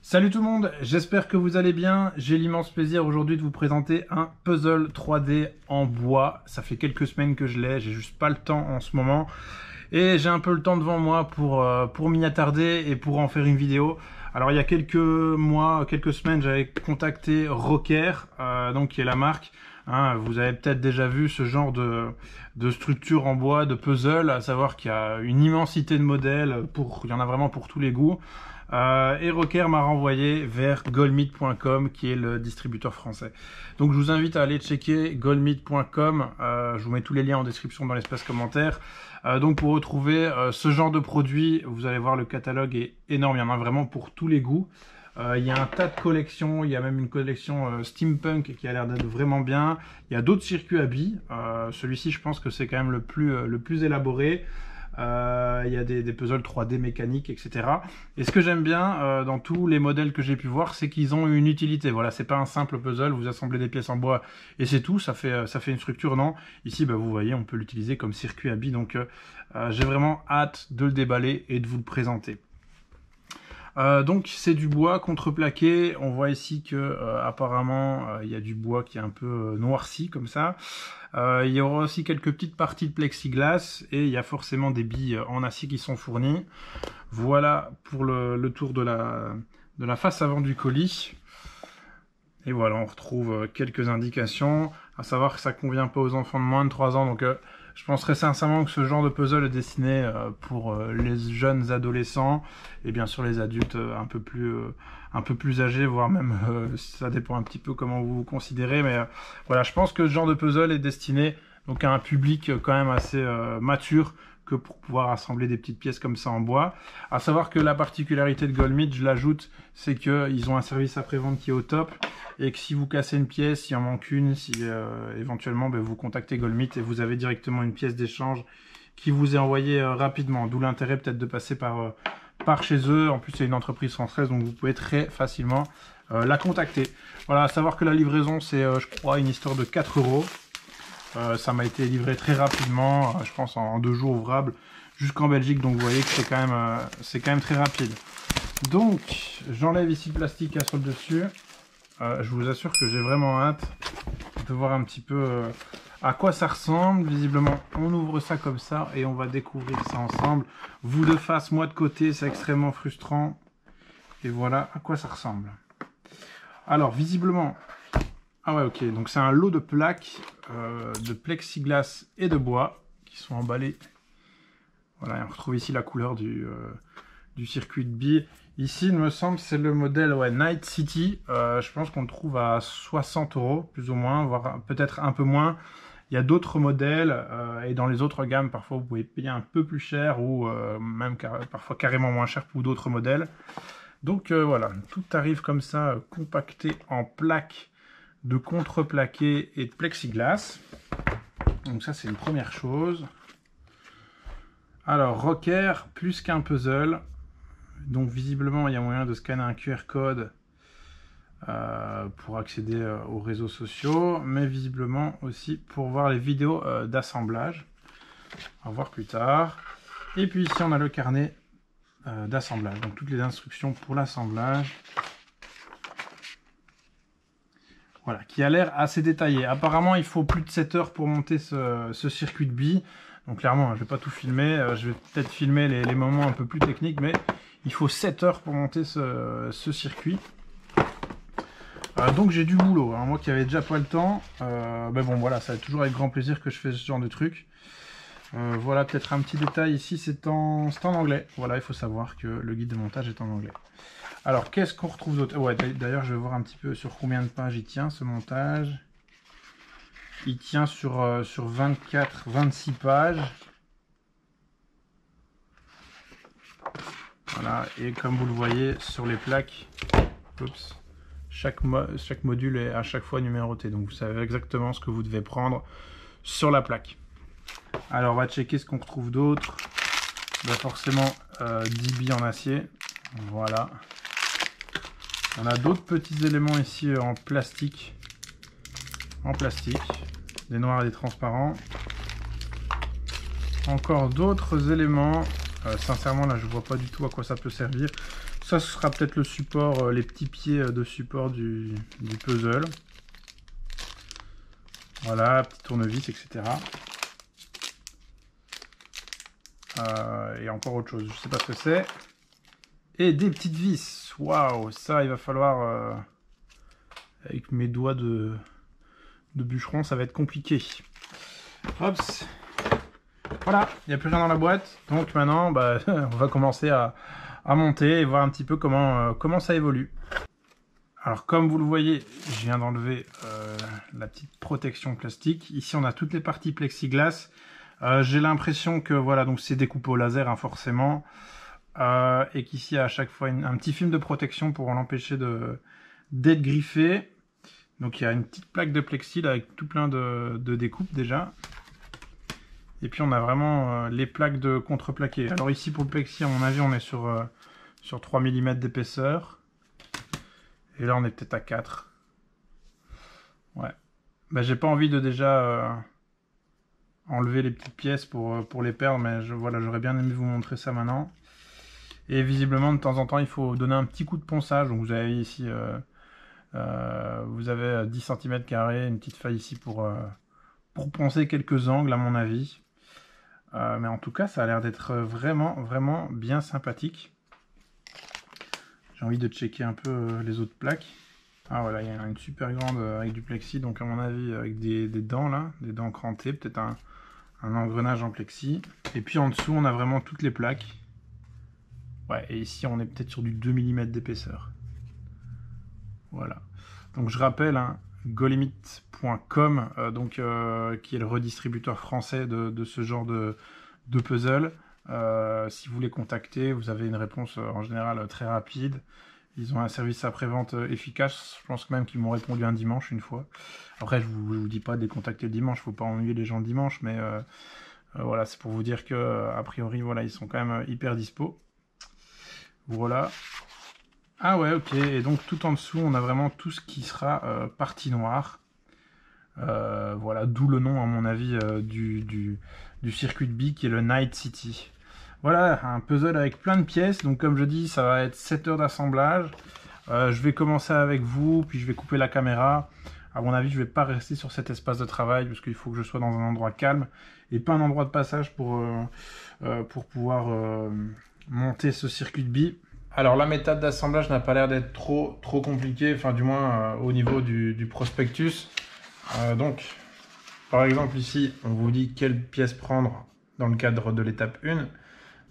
Salut tout le monde, j'espère que vous allez bien. J'ai l'immense plaisir aujourd'hui de vous présenter un puzzle 3D en bois. Ça fait quelques semaines que je l'ai, j'ai juste pas le temps en ce moment. Et j'ai un peu le temps devant moi pour m'y attarder et pour en faire une vidéo. Alors il y a quelques mois, quelques semaines, j'avais contacté Rocker, donc qui est la marque. Vous avez peut-être déjà vu ce genre de structure en bois, de puzzle, à savoir qu'il y a une immensité de modèles, il y en a vraiment pour tous les goûts. Et Rocker m'a renvoyé vers goldmeet.com qui est le distributeur français. Donc je vous invite à aller checker goldmeet.com, je vous mets tous les liens en description dans l'espace commentaire. Donc pour retrouver ce genre de produit, vous allez voir le catalogue est énorme, il y en a vraiment pour tous les goûts. Il y a un tas de collections, il y a même une collection steampunk qui a l'air d'être vraiment bien. Il y a d'autres circuits à billes, celui-ci je pense que c'est quand même le plus élaboré. Il y a des puzzles 3D mécaniques, etc. Et ce que j'aime bien dans tous les modèles que j'ai pu voir, c'est qu'ils ont une utilité. Voilà, c'est pas un simple puzzle, vous assemblez des pièces en bois et c'est tout, ça fait une structure, non. Ici, vous voyez, on peut l'utiliser comme circuit à billes, donc j'ai vraiment hâte de le déballer et de vous le présenter. Donc c'est du bois contreplaqué, on voit ici que apparemment il y a du bois qui est un peu noirci comme ça. Il y aura aussi quelques petites parties de plexiglas et il y a forcément des billes en acier qui sont fournies. Voilà pour le tour de la face avant du colis. Et voilà, on retrouve quelques indications, à savoir que ça convient pas aux enfants de moins de 3 ans, donc je penserais sincèrement que ce genre de puzzle est destiné pour les jeunes adolescents et bien sûr les adultes un peu plus âgés, voire même ça dépend un petit peu comment vous vous considérez, mais voilà, je pense que ce genre de puzzle est destiné donc à un public quand même assez mature que pour pouvoir assembler des petites pièces comme ça en bois. À savoir que la particularité de Goldmeet, je l'ajoute, c'est qu'ils ont un service après-vente qui est au top et que si vous cassez une pièce, s'il en manque une, si éventuellement vous contactez Goldmeet et vous avez directement une pièce d'échange qui vous est envoyée rapidement. D'où l'intérêt peut-être de passer par chez eux. En plus, c'est une entreprise française, donc vous pouvez très facilement la contacter. Voilà, à savoir que la livraison, c'est je crois une histoire de 4 €. Ça m'a été livré très rapidement, je pense en 2 jours ouvrables jusqu'en Belgique, donc vous voyez que c'est quand même très rapide. Donc j'enlève ici le plastique qu'il y a sur le dessus. Je vous assure que j'ai vraiment hâte de voir un petit peu à quoi ça ressemble. Visiblement on ouvre ça comme ça et on va découvrir ça ensemble. Vous de face, moi de côté, c'est extrêmement frustrant. Et voilà à quoi ça ressemble. Alors visiblement... Ah ouais, ok, donc c'est un lot de plaques de plexiglas et de bois qui sont emballées. Voilà, et on retrouve ici la couleur du circuit de billes. Ici, il me semble, c'est le modèle Night City. Je pense qu'on le trouve à 60 € plus ou moins, voire peut-être un peu moins. Il y a d'autres modèles et dans les autres gammes, parfois vous pouvez payer un peu plus cher ou même parfois carrément moins cher pour d'autres modèles. Donc voilà, tout arrive comme ça, compacté en plaques de contreplaqué et de plexiglas. Donc ça c'est une première chose. Alors Rocker, plus qu'un puzzle. Donc visiblement il y a moyen de scanner un QR code pour accéder aux réseaux sociaux, mais visiblement aussi pour voir les vidéos d'assemblage. On va voir plus tard. Et puis ici on a le carnet d'assemblage, donc toutes les instructions pour l'assemblage. Voilà, qui a l'air assez détaillé. Apparemment, il faut plus de 7 heures pour monter ce circuit de billes. Donc clairement, je ne vais pas tout filmer. Je vais peut-être filmer les moments un peu plus techniques, mais il faut 7 heures pour monter ce circuit. Donc j'ai du boulot. Hein. Moi qui avais déjà pas le temps, bon voilà, ça va toujours avec grand plaisir que je fais ce genre de truc. Voilà, peut-être un petit détail ici, c'est en anglais. Voilà, il faut savoir que le guide de montage est en anglais. Alors, qu'est-ce qu'on retrouve d'autre? Ouais, d'ailleurs, je vais voir un petit peu sur combien de pages il tient, ce montage. Il tient sur 24-26 pages. Voilà, et comme vous le voyez, sur les plaques, oups, chaque module est à chaque fois numéroté. Donc, vous savez exactement ce que vous devez prendre sur la plaque. Alors, on va checker ce qu'on retrouve d'autre. Forcément, 10 billes en acier. Voilà. On a d'autres petits éléments ici en plastique. Des noirs et des transparents. Encore d'autres éléments. Sincèrement, là, je vois pas du tout à quoi ça peut servir. ça, ce sera peut-être le support, les petits pieds de support du puzzle. Voilà, petit tournevis, etc. Et encore autre chose, je sais pas ce que c'est. Et des petites vis. Waouh, ça, il va falloir... avec mes doigts de bûcheron, ça va être compliqué. Hop. Voilà, il n'y a plus rien dans la boîte. Donc maintenant, bah, on va commencer à monter et voir un petit peu comment ça évolue. Alors comme vous le voyez, je viens d'enlever la petite protection plastique. Ici on a toutes les parties plexiglas. J'ai l'impression que voilà, donc c'est découpé au laser hein, forcément. Et qu'ici il y a à chaque fois un petit film de protection pour l'empêcher d'être griffé. Donc il y a une petite plaque de plexi là, avec tout plein de découpes déjà. Et puis on a vraiment les plaques de contreplaqué. Alors ici pour le plexi, à mon avis, on est sur 3 mm d'épaisseur. Et là on est peut-être à 4. Ouais. Bah, j'ai pas envie de déjà enlever les petites pièces pour les perdre, mais voilà, j'aurais bien aimé vous montrer ça maintenant. Et visiblement de temps en temps il faut donner un petit coup de ponçage. Donc vous avez ici vous avez 10 cm², une petite faille ici pour poncer quelques angles à mon avis. Mais en tout cas ça a l'air d'être vraiment bien sympathique. J'ai envie de checker un peu les autres plaques. Ah voilà, il y en a une super grande avec du plexi, donc à mon avis avec des dents là, des dents crantées, peut-être un engrenage en plexi. Et puis en dessous on a vraiment toutes les plaques. Ouais, et ici on est peut-être sur du 2 mm d'épaisseur. Voilà. Donc je rappelle, hein, golimit.com, qui est le redistributeur français de ce genre de puzzle. Si vous les contactez, vous avez une réponse en général très rapide. Ils ont un service après-vente efficace. Je pense même qu'ils m'ont répondu un dimanche une fois. Après, je vous dis pas de les contacter le dimanche, faut pas ennuyer les gens le dimanche, mais voilà, c'est pour vous dire que a priori, voilà, ils sont quand même hyper dispo. Voilà. Ah ouais, ok. Et donc tout en dessous, on a vraiment tout ce qui sera partie noire. Voilà, d'où le nom, à mon avis, du circuit de billes qui est le Night City. Voilà, un puzzle avec plein de pièces. Donc comme je dis, ça va être 7 heures d'assemblage. Je vais commencer avec vous, puis je vais couper la caméra. À mon avis, je vais pas rester sur cet espace de travail, parce qu'il faut que je sois dans un endroit calme, et pas un endroit de passage pour pouvoir monter ce circuit de billes. Alors la méthode d'assemblage n'a pas l'air d'être trop compliquée, enfin du moins au niveau du prospectus. Donc, par exemple ici, on vous dit quelle pièce prendre dans le cadre de l'étape 1.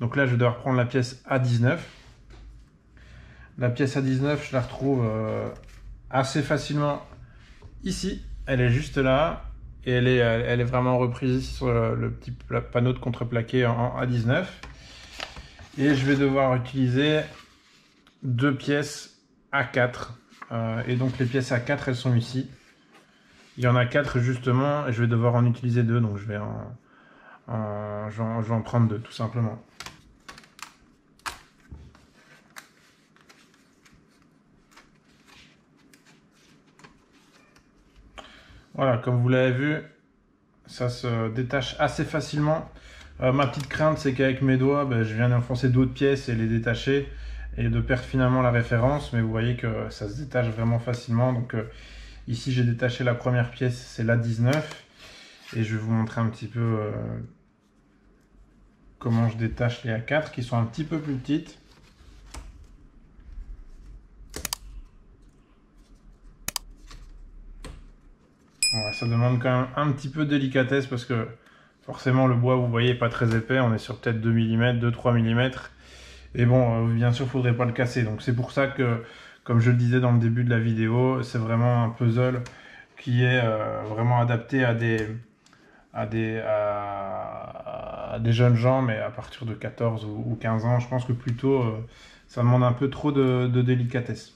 Donc là, je vais devoir prendre la pièce A19. La pièce A19, je la retrouve assez facilement ici. Elle est juste là, et elle est vraiment reprise sur le petit panneau de contreplaqué en A19. Et je vais devoir utiliser 2 pièces A4. Et donc les pièces A4, elles sont ici. Il y en a 4 justement, et je vais devoir en utiliser 2, donc je vais en prendre 2 tout simplement. Voilà, comme vous l'avez vu, ça se détache assez facilement. Ma petite crainte, c'est qu'avec mes doigts, je viens d'enfoncer d'autres pièces et les détacher et de perdre finalement la référence, mais vous voyez que ça se détache vraiment facilement. Donc ici, j'ai détaché la première pièce, c'est la 19, et je vais vous montrer un petit peu comment je détache les A4 qui sont un petit peu plus petites. Voilà, ça demande quand même un petit peu de délicatesse parce que forcément le bois, vous voyez, n'est pas très épais. On est sur peut-être 2 mm, 2-3 mm. Et bon, bien sûr, il ne faudrait pas le casser. Donc c'est pour ça que, comme je le disais dans le début de la vidéo, c'est vraiment un puzzle qui est vraiment adapté à des jeunes gens, mais à partir de 14 ou 15 ans. Je pense que plutôt, ça demande un peu trop de délicatesse.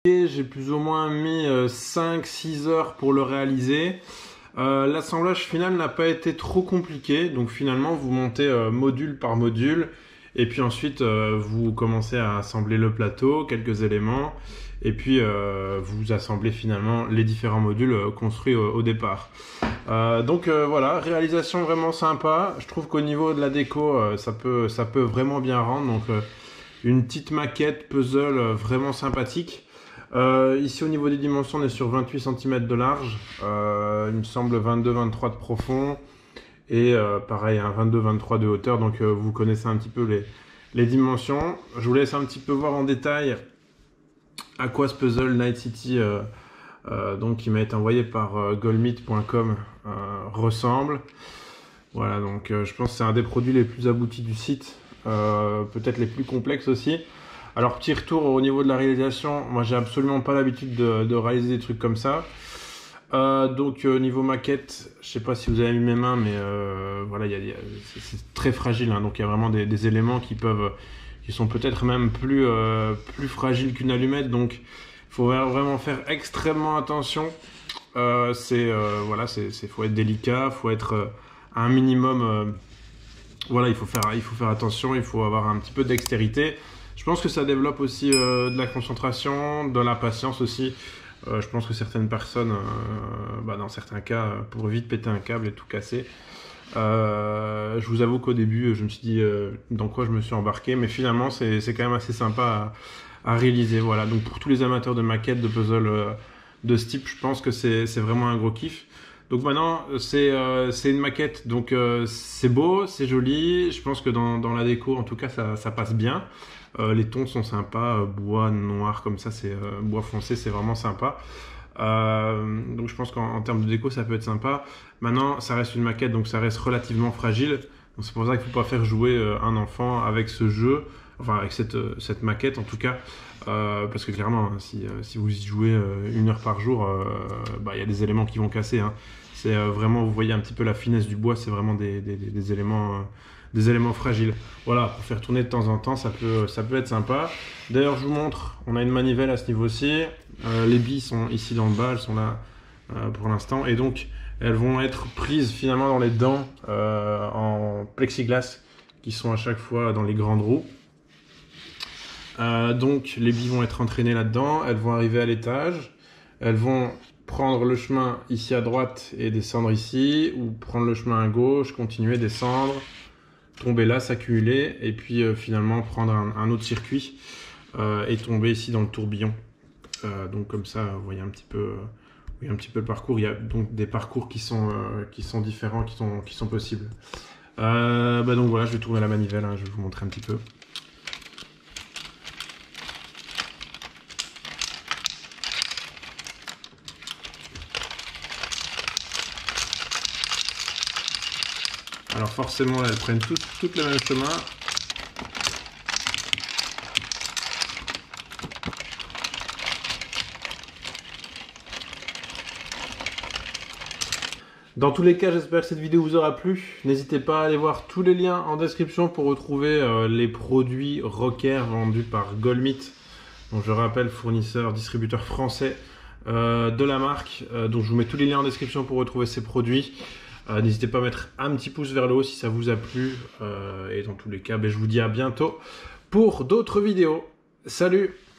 J'ai plus ou moins mis 5-6 heures pour le réaliser. L'assemblage final n'a pas été trop compliqué, donc finalement vous montez module par module et puis ensuite vous commencez à assembler le plateau, quelques éléments et puis vous assemblez finalement les différents modules construits au départ. Donc voilà, réalisation vraiment sympa. Je trouve qu'au niveau de la déco ça peut vraiment bien rendre, donc une petite maquette puzzle vraiment sympathique. Ici au niveau des dimensions on est sur 28 cm de large, il me semble 22-23 de profond et pareil un 22-23 de hauteur, donc vous connaissez un petit peu les dimensions. Je vous laisse un petit peu voir en détail à quoi ce puzzle Night City donc qui m'a été envoyé par goldmeat.com ressemble. Voilà, donc je pense que c'est un des produits les plus aboutis du site, peut-être les plus complexes aussi. Alors petit retour au niveau de la réalisation, moi j'ai absolument pas l'habitude de réaliser des trucs comme ça. Donc niveau maquette, je sais pas si vous avez vu mes mains, mais voilà, c'est très fragile, hein, donc il y a vraiment des éléments qui sont peut-être même plus fragiles qu'une allumette, donc il faut vraiment faire extrêmement attention. Voilà, faut être délicat, faut être à un minimum, voilà, il faut faire attention, il faut avoir un petit peu de dextérité. Je pense que ça développe aussi de la concentration, de la patience aussi. Je pense que certaines personnes, dans certains cas, pourraient vite péter un câble et tout casser. Je vous avoue qu'au début, je me suis dit dans quoi je me suis embarqué, mais finalement, c'est quand même assez sympa à réaliser. Voilà, donc pour tous les amateurs de maquettes, de puzzles de ce type, je pense que c'est vraiment un gros kiff. Donc maintenant, c'est une maquette, donc c'est beau, c'est joli. Je pense que dans la déco, en tout cas, ça passe bien. Les tons sont sympas, bois noir comme ça, c'est bois foncé, c'est vraiment sympa. Donc je pense qu'en termes de déco, ça peut être sympa. Maintenant, ça reste une maquette, donc ça reste relativement fragile. Donc c'est pour ça qu'il ne faut pas faire jouer un enfant avec ce jeu, enfin avec cette maquette en tout cas. Parce que clairement, hein, si vous y jouez 1 heure par jour, y a des éléments qui vont casser, hein. C'est vraiment, vous voyez un petit peu la finesse du bois, c'est vraiment des éléments fragiles. Voilà, pour faire tourner de temps en temps, ça peut être sympa. D'ailleurs, je vous montre, on a une manivelle à ce niveau-ci. Les billes sont ici dans le bas, elles sont là pour l'instant. Et donc, elles vont être prises finalement dans les dents en plexiglas qui sont à chaque fois dans les grandes roues. Donc, les billes vont être entraînées là-dedans. Elles vont arriver à l'étage. Elles vont prendre le chemin ici à droite et descendre ici. Ou prendre le chemin à gauche, continuer, descendre, tomber là, s'accumuler et puis finalement prendre un autre circuit et tomber ici dans le tourbillon. Donc comme ça, vous voyez un petit peu le parcours. Il y a donc des parcours qui sont différents, qui sont possibles. Donc voilà, je vais tourner la manivelle, hein, je vais vous montrer un petit peu. Alors forcément, elles prennent toutes le même chemin. Dans tous les cas, j'espère que cette vidéo vous aura plu. N'hésitez pas à aller voir tous les liens en description pour retrouver les produits Rocker vendus par Goldmeat. Donc je rappelle, fournisseur, distributeur français de la marque. Donc je vous mets tous les liens en description pour retrouver ces produits. N'hésitez pas à mettre un petit pouce vers le haut si ça vous a plu. Et dans tous les cas, je vous dis à bientôt pour d'autres vidéos. Salut!